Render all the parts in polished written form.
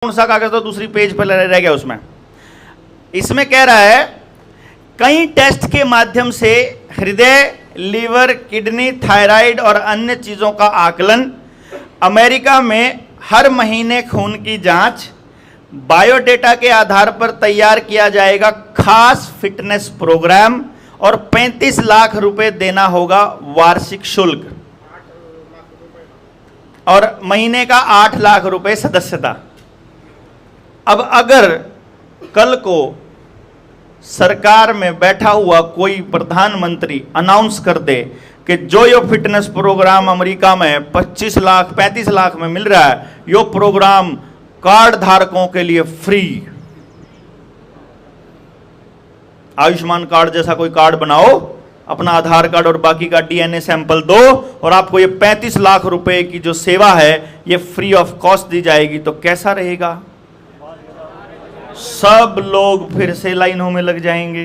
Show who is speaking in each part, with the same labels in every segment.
Speaker 1: कौन सा कागज तो दूसरी पेज पर रह गया उसमें। इसमें कह रहा है कई टेस्ट के माध्यम से हृदय, लीवर, किडनी, थायराइड और अन्य चीजों का आकलन, अमेरिका में हर महीने खून की जांच, बायोडेटा के आधार पर तैयार किया जाएगा खास फिटनेस प्रोग्राम और 35 लाख रुपए देना होगा वार्षिक शुल्क और महीने का 8 लाख रुपए सदस्यता। अब अगर कल को सरकार में बैठा हुआ कोई प्रधानमंत्री अनाउंस कर दे कि जो ये फिटनेस प्रोग्राम अमेरिका में 25 लाख 35 लाख में मिल रहा है, यो प्रोग्राम कार्ड धारकों के लिए फ्री, आयुष्मान कार्ड जैसा कोई कार्ड बनाओ, अपना आधार कार्ड और बाकी का डीएनए सैंपल दो और आपको ये 35 लाख रुपए की जो सेवा है ये फ्री ऑफ कॉस्ट दी जाएगी, तो कैसा रहेगा? सब लोग फिर से लाइनों में लग जाएंगे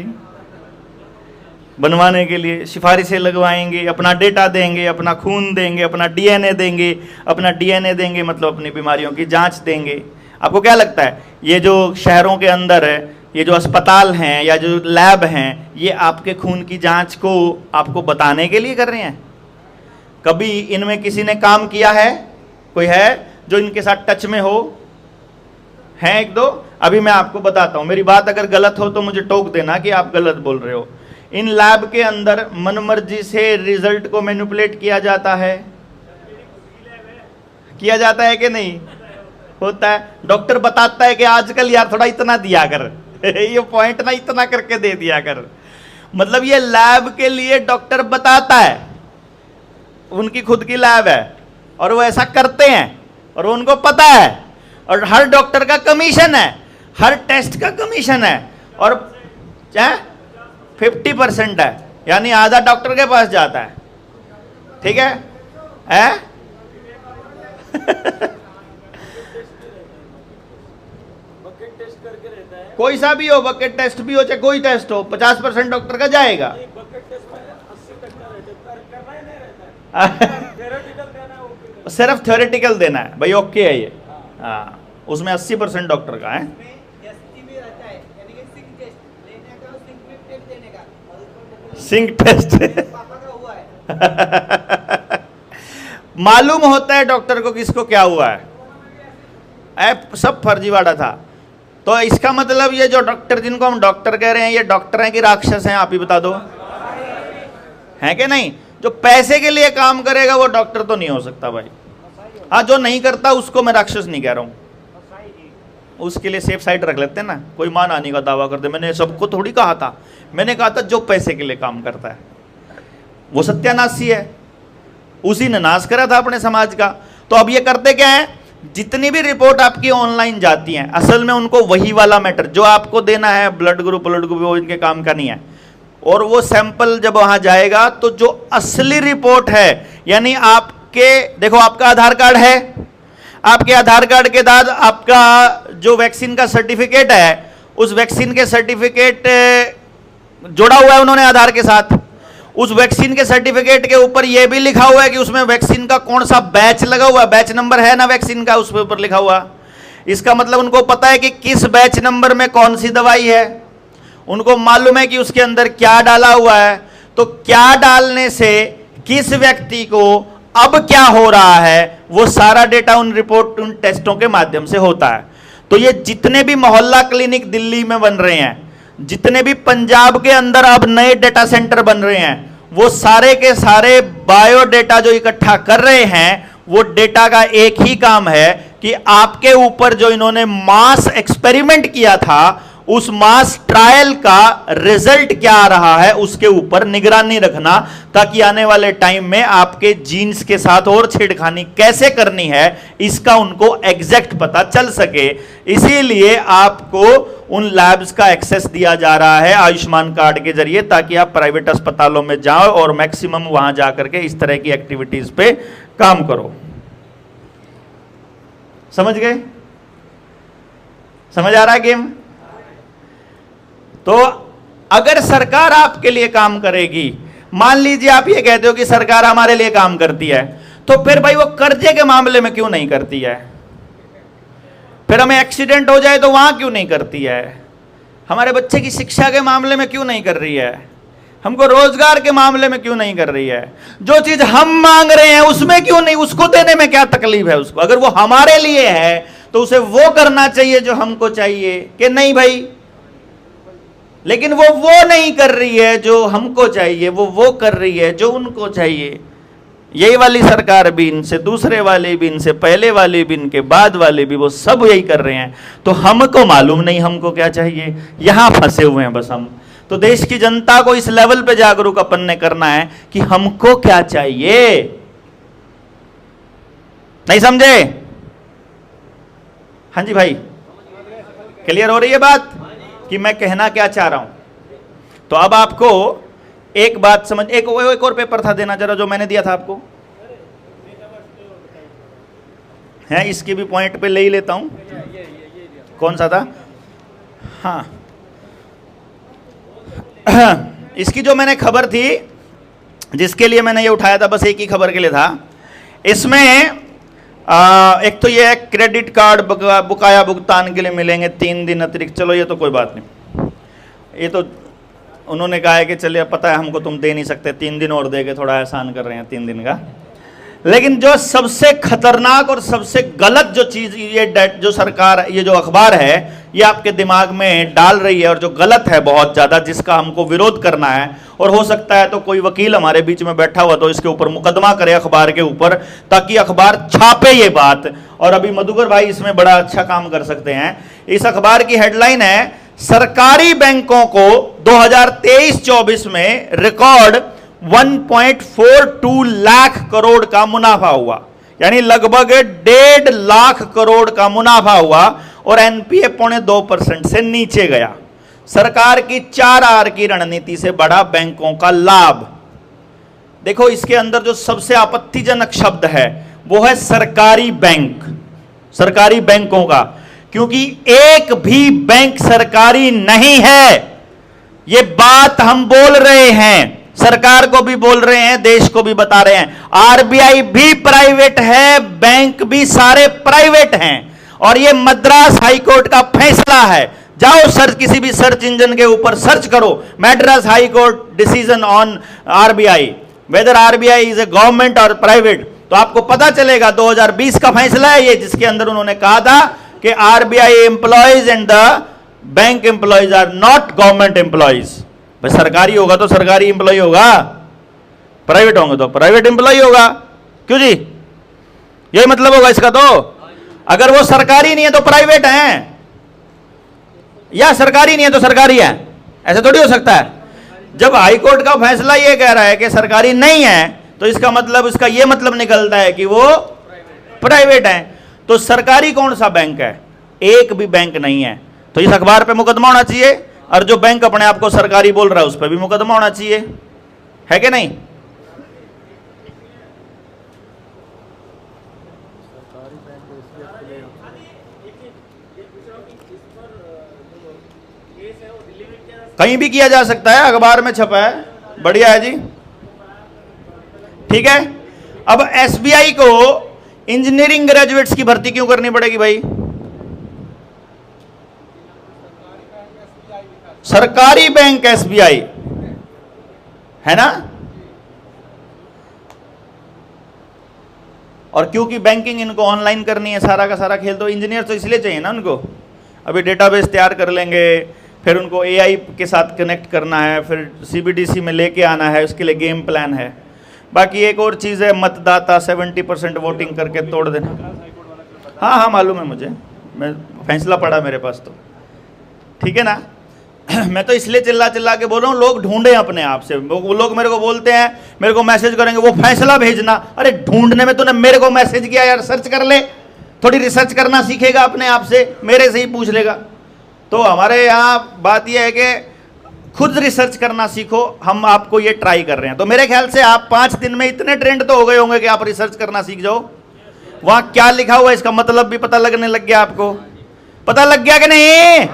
Speaker 1: बनवाने के लिए, सिफारिशें लगवाएंगे, अपना डेटा देंगे, अपना खून देंगे, अपना डीएनए देंगे, अपना डीएनए देंगे मतलब अपनी बीमारियों की जांच देंगे। आपको क्या लगता है ये जो शहरों के अंदर है, ये जो अस्पताल हैं या जो लैब हैं, ये आपके खून की जांच को आपको बताने के लिए कर रहे हैं? कभी इनमें किसी ने काम किया है? कोई है जो इनके साथ टच में हो? हैं एक दो? अभी मैं आपको बताता हूं, मेरी बात अगर गलत हो तो मुझे टोक देना कि आप गलत बोल रहे हो। इन लैब के अंदर मनमर्जी से रिजल्ट को मैनिपुलेट किया जाता है, किया जाता है कि नहीं होता है? डॉक्टर बताता है कि आजकल यार थोड़ा इतना दिया कर ये पॉइंट ना इतना करके दे दिया कर, मतलब ये लैब के लिए डॉक्टर बताता है, उनकी खुद की लैब है और वो ऐसा करते हैं और उनको पता है, और हर डॉक्टर का कमीशन है, हर टेस्ट का कमीशन है और 50% है, यानी आधा डॉक्टर के पास जाता है। ठीक है, कोई सा भी हो, बकेट टेस्ट भी हो चाहे कोई टेस्ट हो, 50% डॉक्टर का जाएगा। सिर्फ थ्योरेटिकल देना है भाई, ओके है ये। हाँ, उसमें 80% डॉक्टर का है। सिंक टेस्ट मालूम होता है डॉक्टर को किसको क्या हुआ है, सब फर्जीवाड़ा था। तो इसका मतलब ये जो डॉक्टर जिनको हम डॉक्टर कह रहे हैं, ये डॉक्टर हैं कि राक्षस हैं? आप ही बता दो, हैं कि नहीं? जो पैसे के लिए काम करेगा वो डॉक्टर तो नहीं हो सकता भाई। हाँ, जो नहीं करता उसको मैं राक्षस नहीं कह रहा हूं, उसके लिए सेफ साइड रख लेते हैं ना। कोई मान आने का दावा करते, मैंने सबको थोड़ी कहा था, मैंने कहा था जो पैसे के लिए काम करता है वो सत्यानाशी है, उसी ने नाश करा था अपने समाज का। तो अब ये करते क्या है, जितनी भी रिपोर्ट आपकी ऑनलाइन जाती हैं, असल में उनको वही वाला मैटर जो आपको देना है, ब्लड ग्रुप वो इनके काम का नहीं है, और वो सैंपल जब वहां जाएगा तो जो असली रिपोर्ट है, यानी आपके देखो आपका आधार कार्ड है, आपके आधार कार्ड के बाद आपका जो वैक्सीन का सर्टिफिकेट है, उस वैक्सीन के सर्टिफिकेट जोड़ा हुआ है उन्होंने आधार के साथ। उस वैक्सीन के सर्टिफिकेट के ऊपर यह भी लिखा हुआ है कि उसमें वैक्सीन का कौन सा बैच लगा हुआ है, बैच नंबर है ना वैक्सीन का, उस ऊपर लिखा हुआ। इसका मतलब उनको पता है कि किस बैच नंबर में कौन सी दवाई है, उनको मालूम है कि उसके अंदर क्या डाला हुआ है। तो क्या डालने से किस व्यक्ति को अब क्या हो रहा है, वो सारा डेटा उन रिपोर्ट उन टेस्टों के माध्यम से होता है। तो ये जितने भी मोहल्ला क्लिनिक दिल्ली में बन रहे हैं, जितने भी पंजाब के अंदर अब नए डेटा सेंटर बन रहे हैं, वो सारे के सारे बायोडेटा जो इकट्ठा कर रहे हैं, वो डेटा का एक ही काम है कि आपके ऊपर जो इन्होंने मास एक्सपेरिमेंट किया था, उस मास ट्रायल का रिजल्ट क्या आ रहा है उसके ऊपर निगरानी रखना, ताकि आने वाले टाइम में आपके जीन्स के साथ और छेड़खानी कैसे करनी है इसका उनको एग्जैक्ट पता चल सके। इसीलिए आपको उन लैब्स का एक्सेस दिया जा रहा है आयुष्मान कार्ड के जरिए, ताकि आप प्राइवेट अस्पतालों में जाओ और मैक्सिमम वहां जाकर के इस तरह की एक्टिविटीज पे काम करो। समझ गए? समझ आ रहा है गेम? तो अगर सरकार आपके लिए काम करेगी, मान लीजिए आप ये कहते हो कि सरकार हमारे लिए काम करती है, तो फिर भाई वो कर्जे के मामले में क्यों नहीं करती है? फिर हमें एक्सीडेंट हो जाए तो वहां क्यों नहीं करती है? हमारे बच्चे की शिक्षा के मामले में क्यों नहीं कर रही है? हमको रोजगार के मामले में क्यों नहीं कर रही है? जो चीज हम मांग रहे हैं उसमें क्यों नहीं? उसको देने में क्या तकलीफ है उसको? अगर वो हमारे लिए है तो उसे वो करना चाहिए जो हमको चाहिए, कि नहीं भाई? लेकिन वो नहीं कर रही है जो हमको चाहिए, वो कर रही है जो उनको चाहिए। यही वाली सरकार भी, इनसे दूसरे वाले भी, इनसे पहले वाले भी, इनके बाद वाले भी, वो सब यही कर रहे हैं। तो हमको मालूम नहीं हमको क्या चाहिए, यहां फंसे हुए हैं बस हम। तो देश की जनता को इस लेवल पे जागरूक अपन ने करना है कि हमको क्या चाहिए। नहीं समझे? हाँ जी भाई, क्लियर हो रही है बात कि मैं कहना क्या चाह रहा हूं? तो अब आपको एक बात समझ, एक और पेपर था देना जरा, जो मैंने दिया था आपको है, इसके भी पॉइंट पे ले ही लेता हूं। कौन सा था? हाँ, इसकी जो मैंने खबर थी, जिसके लिए मैंने ये उठाया था, बस एक ही खबर के लिए था। इसमें एक तो ये क्रेडिट कार्ड बकाया भुगतान के लिए मिलेंगे 3 दिन अतिरिक्त। चलो ये तो कोई बात नहीं, ये तो उन्होंने कहा है कि चलिए पता है हमको तुम दे नहीं सकते, 3 दिन और देके थोड़ा एहसान कर रहे हैं 3 दिन का। लेकिन जो सबसे खतरनाक और सबसे गलत जो चीज ये जो सरकार, ये जो अखबार है, ये आपके दिमाग में डाल रही है, और जो गलत है बहुत ज्यादा, जिसका हमको विरोध करना है, और हो सकता है तो कोई वकील हमारे बीच में बैठा हुआ तो इसके ऊपर मुकदमा करे अखबार के ऊपर, ताकि अखबार छापे ये बात। और अभी मधुकर भाई इसमें बड़ा अच्छा काम कर सकते हैं। इस अखबार की हेडलाइन है, सरकारी बैंकों को 2023-24 में रिकॉर्ड 1.42 लाख करोड़ का मुनाफा हुआ, यानी लगभग 1.5 लाख करोड़ का मुनाफा हुआ, और एनपीए 0.2% से नीचे गया। सरकार की 4R की रणनीति से बढ़ा बैंकों का लाभ। देखो इसके अंदर जो सबसे आपत्तिजनक शब्द है वो है सरकारी बैंक, सरकारी बैंकों का, क्योंकि एक भी बैंक सरकारी नहीं है। ये बात हम बोल रहे हैं, सरकार को भी बोल रहे हैं, देश को भी बता रहे हैं। आरबीआई भी प्राइवेट है, बैंक भी सारे प्राइवेट हैं, और ये मद्रास हाईकोर्ट का फैसला है। जाओ सर्च, किसी भी सर्च इंजन के ऊपर सर्च करो, Madras high court decision on RBI, whether RBI is a government और प्राइवेट, तो आपको पता चलेगा। 2020 का फैसला है ये, जिसके अंदर उन्होंने कहा था कि RBI employees and the bank employees are not government employees. भाई सरकारी होगा तो सरकारी एम्प्लॉय होगा, प्राइवेट होंगे तो प्राइवेट एम्प्लॉय होगा। क्यों जी? यही मतलब होगा इसका। तो अगर वो सरकारी नहीं है तो प्राइवेट है, या सरकारी नहीं है तो सरकारी है, ऐसा थोड़ी हो सकता है। जब हाईकोर्ट का फैसला ये कह रहा है कि सरकारी नहीं है, तो इसका मतलब, इसका ये मतलब निकलता है कि वो प्राइवेट है। तो सरकारी कौन सा बैंक है? एक भी बैंक नहीं है। तो इस अखबार पे मुकदमा होना चाहिए, और जो बैंक अपने आप को सरकारी बोल रहा है उस पर भी मुकदमा होना चाहिए, है कि नहीं? कहीं भी किया जा सकता है, अखबार में छपा है, बढ़िया है जी, ठीक है। अब एसबीआई को इंजीनियरिंग ग्रेजुएट्स की भर्ती क्यों करनी पड़ेगी भाई? सरकारी बैंक एसबीआई है ना, और क्योंकि बैंकिंग इनको ऑनलाइन करनी है, सारा का सारा खेल, तो इंजीनियर तो इसलिए चाहिए ना उनको। अभी डेटाबेस तैयार कर लेंगे, फिर उनको एआई के साथ कनेक्ट करना है, फिर सीबीडीसी में लेके आना है, उसके लिए गेम प्लान है। बाकी एक और चीज़ है, मतदाता 70% वोटिंग करके तोड़ देना। हाँ हाँ मालूम है मुझे, मैं फैसला पड़ा मेरे पास, तो ठीक है ना। मैं तो इसलिए चिल्ला चिल्ला के बोल रहा हूँ, लोग ढूंढे अपने आप से। वो लोग मेरे को बोलते हैं, मेरे को मैसेज करेंगे वो फैसला भेजना। अरे ढूंढने में तूने मेरे को मैसेज किया यार, सर्च कर ले, थोड़ी रिसर्च करना सीखेगा अपने आप से, मेरे से ही पूछ लेगा। तो हमारे यहाँ बात यह है कि खुद रिसर्च करना सीखो, हम आपको ये ट्राई कर रहे हैं। तो मेरे ख्याल से आप 5 दिन में इतने ट्रेंड तो हो गए होंगे कि आप रिसर्च करना सीख जाओ। वहाँ क्या लिखा हुआ है इसका मतलब भी पता लगने लग गया, आपको पता लग गया कि नहीं?